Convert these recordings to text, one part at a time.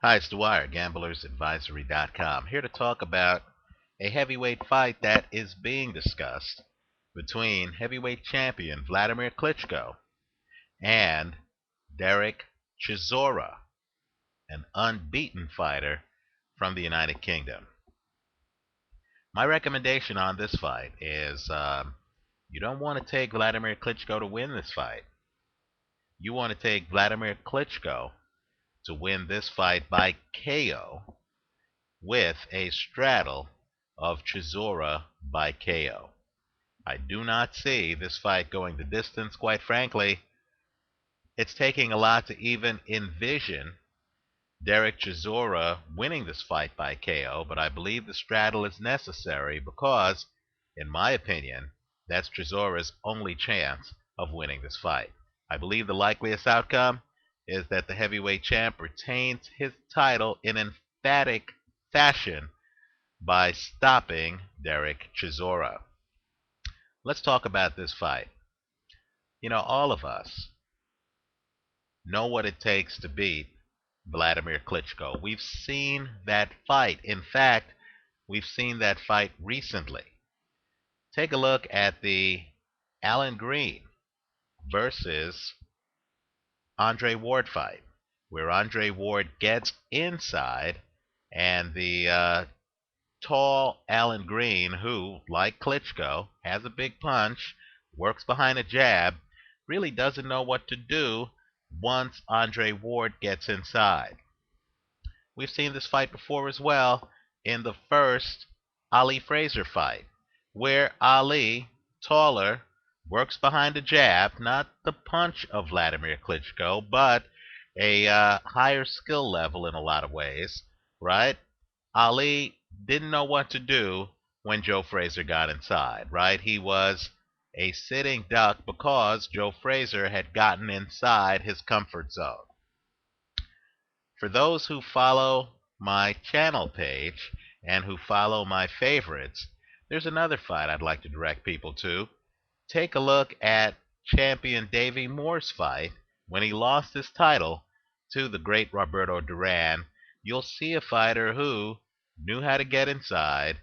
Hi, it's Dwyer, GamblersAdvisory.com, here to talk about a heavyweight fight that is being discussed between heavyweight champion Wladimir Klitschko and Derek Chisora, an unbeaten fighter from the United Kingdom. My recommendation on this fight is you don't want to take Wladimir Klitschko to win this fight. You want to take Wladimir Klitschko to win this fight by KO with a straddle of Chisora by KO. I do not see this fight going the distance, quite frankly. It's taking a lot to even envision Derek Chisora winning this fight by KO, but I believe the straddle is necessary because, in my opinion, that's Chisora's only chance of winning this fight. I believe the likeliest outcome is that the heavyweight champ retains his title in emphatic fashion by stopping Derek Chisora. Let's talk about this fight. You know, all of us know what it takes to beat Wladimir Klitschko. We've seen that fight. In fact, we've seen that fight recently. Take a look at the Alan Green versus Andre Ward fight, where Andre Ward gets inside and the tall Alan Green, who, like Klitschko, has a big punch, works behind a jab, really doesn't know what to do once Andre Ward gets inside. We've seen this fight before as well in the first Ali Fraser fight, where Ali, taller, works behind a jab, not the punch of Wladimir Klitschko, but a higher skill level in a lot of ways, right? Ali didn't know what to do when Joe Frazier got inside, right? He was a sitting duck because Joe Frazier had gotten inside his comfort zone. For those who follow my channel page and who follow my favorites, there's another fight I'd like to direct people to. Take a look at champion Davey Moore's fight when he lost his title to the great Roberto Duran. You'll see a fighter who knew how to get inside,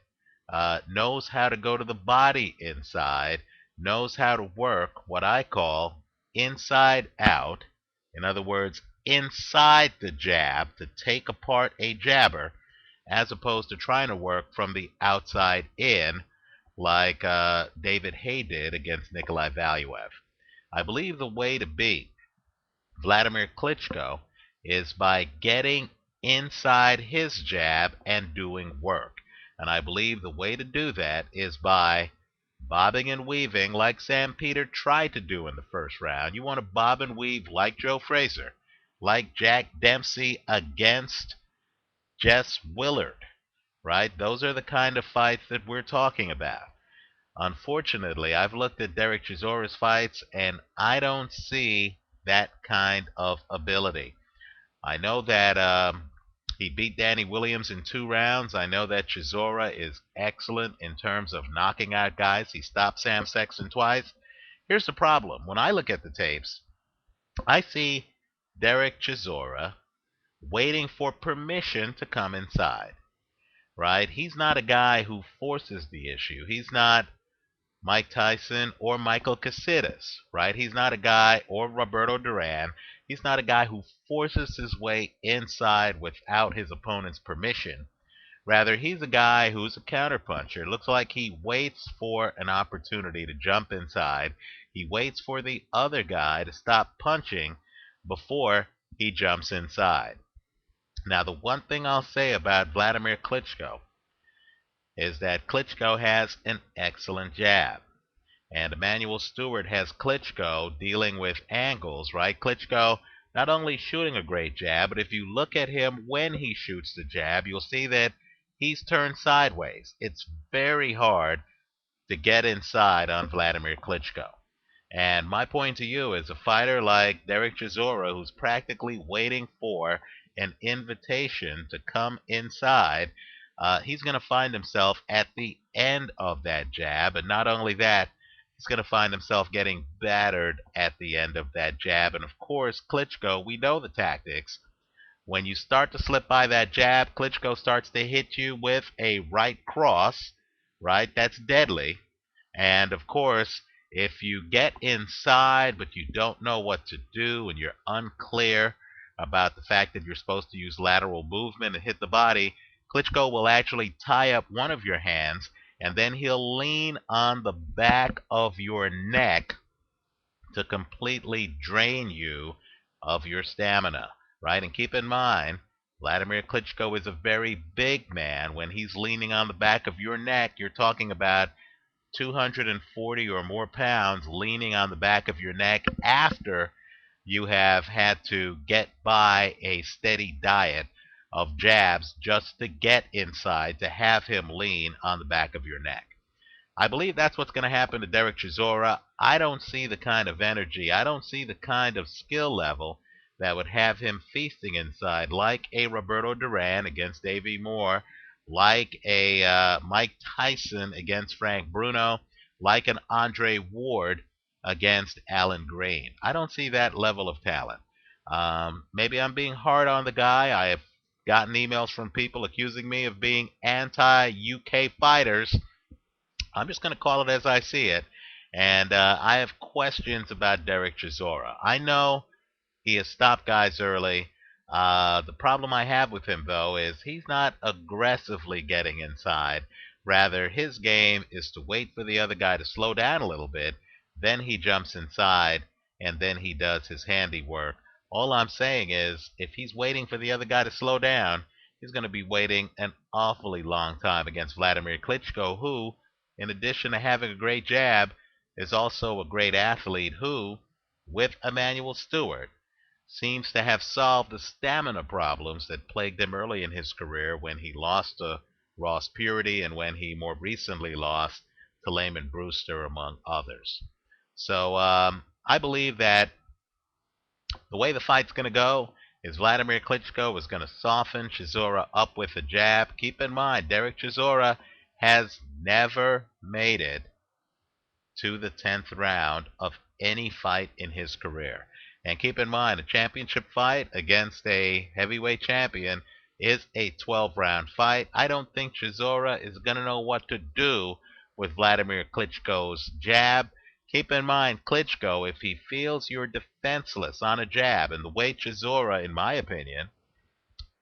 knows how to go to the body inside, knows how to work what I call inside out. In other words, inside the jab to take apart a jabber, as opposed to trying to work from the outside in like David Hay did against Nikolai Valuev. I believe the way to beat Wladimir Klitschko is by getting inside his jab and doing work. And I believe the way to do that is by bobbing and weaving like Sam Peter tried to do in the first round. You want to bob and weave like Joe Frazier, like Jack Dempsey against Jess Willard, right? Those are the kind of fights that we're talking about. Unfortunately, I've looked at Derek Chisora's fights and I don't see that kind of ability. I know that he beat Danny Williams in 2 rounds. I know that Chisora is excellent in terms of knocking out guys. He stopped Sam Sexton twice. Here's the problem. When I look at the tapes, I see Derek Chisora waiting for permission to come inside, right? He's not a guy who forces the issue. He's not Mike Tyson or Michael Casitas, right? He's not a guy, or Roberto Duran. He's not a guy who forces his way inside without his opponent's permission. Rather, he's a guy who's a counterpuncher. It looks like he waits for an opportunity to jump inside. He waits for the other guy to stop punching before he jumps inside. Now, the one thing I'll say about Wladimir Klitschko is that Klitschko has an excellent jab. And Emmanuel Stewart has Klitschko dealing with angles, right? Klitschko not only shooting a great jab, but if you look at him when he shoots the jab, you'll see that he's turned sideways. It's very hard to get inside on Wladimir Klitschko. And my point to you is a fighter like Derek Chisora, who's practically waiting for an invitation to come inside, he's going to find himself at the end of that jab. And not only that, he's going to find himself getting battered at the end of that jab. And of course, Klitschko, we know the tactics. When you start to slip by that jab, Klitschko starts to hit you with a right cross, right? That's deadly. And of course, if you get inside but you don't know what to do and you're unclear about the fact that you're supposed to use lateral movement and hit the body, Klitschko will actually tie up one of your hands and then he'll lean on the back of your neck to completely drain you of your stamina, right? And keep in mind, Wladimir Klitschko is a very big man. When he's leaning on the back of your neck, you're talking about 240 or more pounds leaning on the back of your neck after you have had to get by a steady diet of jabs just to get inside to have him lean on the back of your neck. I believe that's what's going to happen to Derek Chisora. I don't see the kind of energy, I don't see the kind of skill level that would have him feasting inside like a Roberto Duran against A.V. Moore, like a Mike Tyson against Frank Bruno, like an Andre Ward against Alan Green. I don't see that level of talent. Maybe I'm being hard on the guy. I have gotten emails from people accusing me of being anti-UK fighters. I'm just going to call it as I see it. And I have questions about Derek Chisora. I know he has stopped guys early. The problem I have with him, though, is he's not aggressively getting inside. Rather, his game is to wait for the other guy to slow down a little bit. Then he jumps inside, and then he does his handiwork. All I'm saying is, if he's waiting for the other guy to slow down, he's going to be waiting an awfully long time against Wladimir Klitschko, who, in addition to having a great jab, is also a great athlete who, with Emanuel Stewart, seems to have solved the stamina problems that plagued him early in his career when he lost to Ross Purity and when he more recently lost to Layman Brewster, among others. So I believe that the way the fight's going to go is Wladimir Klitschko is going to soften Chisora up with a jab. Keep in mind, Derek Chisora has never made it to the 10th round of any fight in his career. And keep in mind, a championship fight against a heavyweight champion is a 12-round fight. I don't think Chisora is going to know what to do with Wladimir Klitschko's jab. Keep in mind, Klitschko, if he feels you're defenseless on a jab, and the way Chisora, in my opinion,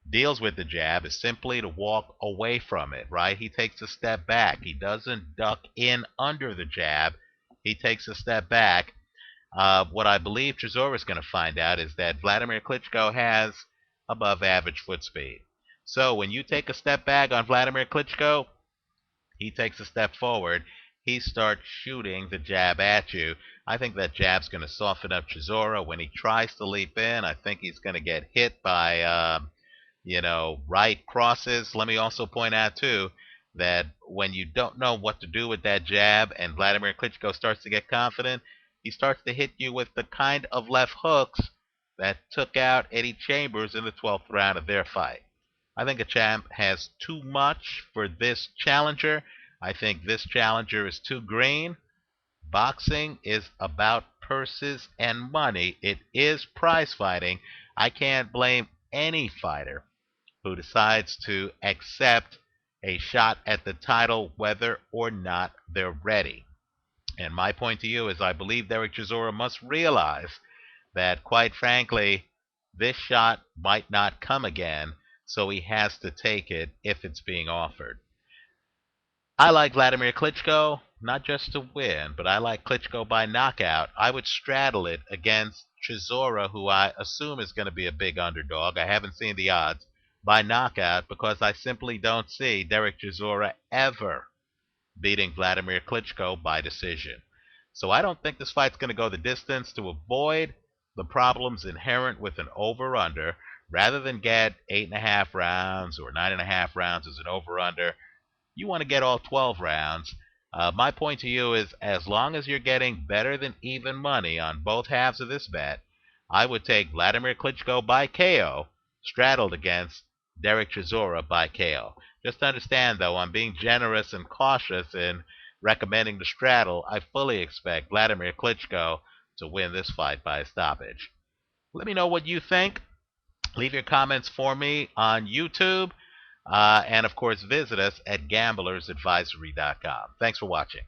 deals with the jab is simply to walk away from it, right? He takes a step back. He doesn't duck in under the jab. He takes a step back. What I believe Chisora is going to find out is that Wladimir Klitschko has above average foot speed. So when you take a step back on Wladimir Klitschko, he takes a step forward. He starts shooting the jab at you. I think that jab's going to soften up Chisora. When he tries to leap in, I think he's going to get hit by right crosses. Let me also point out, too, that when you don't know what to do with that jab and Wladimir Klitschko starts to get confident, he starts to hit you with the kind of left hooks that took out Eddie Chambers in the 12th round of their fight. I think a champ has too much for this challenger. I think this challenger is too green. Boxing is about purses and money. It is prize fighting. I can't blame any fighter who decides to accept a shot at the title whether or not they're ready. And my point to you is I believe Derek Chisora must realize that, quite frankly, this shot might not come again, so he has to take it if it's being offered. I like Wladimir Klitschko, not just to win, but I like Klitschko by knockout. I would straddle it against Chisora, who I assume is going to be a big underdog. I haven't seen the odds, by knockout, because I simply don't see Derek Chisora ever beating Wladimir Klitschko by decision. So I don't think this fight's going to go the distance. To avoid the problems inherent with an over-under, rather than get 8.5 rounds or 9.5 rounds as an over-under, you want to get all 12 rounds. My point to you is, as long as you're getting better than even money on both halves of this bet, I would take Wladimir Klitschko by KO, straddled against Derek Chisora by KO. Just understand, though, I'm being generous and cautious in recommending the straddle. I fully expect Wladimir Klitschko to win this fight by a stoppage. Let me know what you think. Leave your comments for me on YouTube. And of course, visit us at gamblersadvisory.com. Thanks for watching.